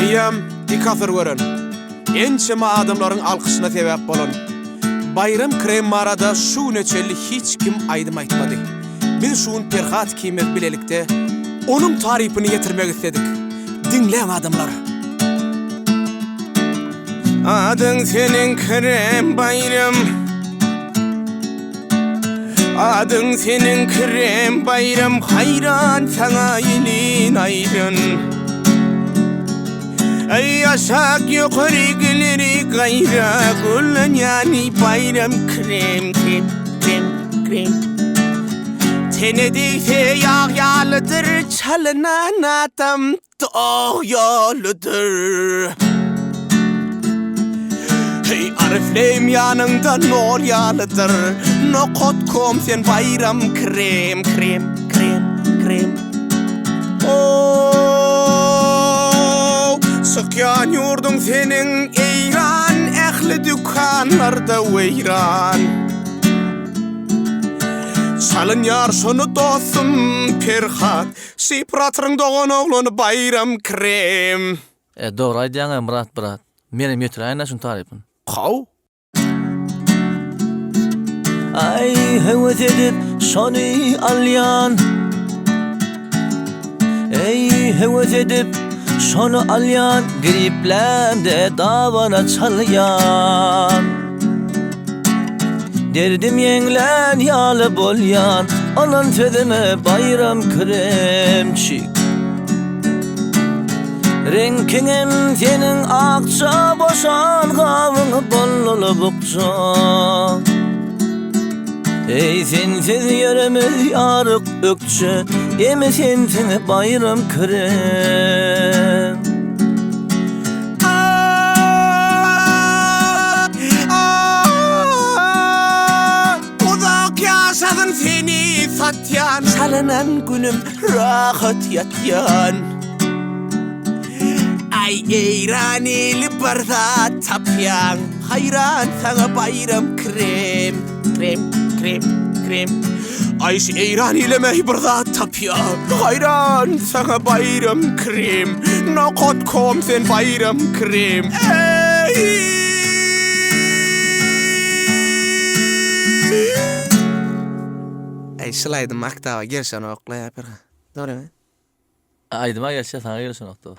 Eýýem dikkatyr görün. Ençeme adamlaryň alkyşyna sebäp bolan Bayram krem marada şu neçeli hiç kim aýdym aýtmady. Biz şuň Perhat kimer bilelikde onuň tarypyny getirmek istedik. Dinleň adamlar. Adyň seniň krem bayram, adyň seniň krem bayram, hayran saňa ýylyn aýdyn. Ey aşak yukarı geleri gayra gülün yani bayram krem krem krem krem. Tenedikse yağ yağlıdır çalınan adam doğ yoludur. Hey arifleyim yanında nor yağlıdır. Nokot kom sen bayram krem krem krem krem. Sıkyan yurdun senin eyran, ehli dükkanlarda veyran. Çalın yar şunu dostum Perhat, Sipratırın doğan oğlunu bayram krem. Doğru aýdýaň Murat. Menem ýetiräýin şuň tarypyny. Qaw? Ay heves edip şonu alyan, ey heves edip şonu alyan, griplemde davana çalyan. Derdim yeňlen ýaly bolyan, alan tedeme bayram kremçik. Renkingen senin akça boşan gavyny bollulu bukça. Ey sensiz ýöremiz ýaryk ökçe, emi sensiň bayram krem. Uzak ýaşadyn seni satyan, çalınan günüm rahat yatyan. Ay eyran eli barda tapyan, hayran saňa bayram krem krem krem krem. Ay eyran ile mehburda tapyan, hayran saňa bayram krem. Nokot kom sen bayram krem. Ey şylaýdym maktaba gelşen oklaýar. Doğru mu? Aýdyma gelşe saňa gelşen okdy.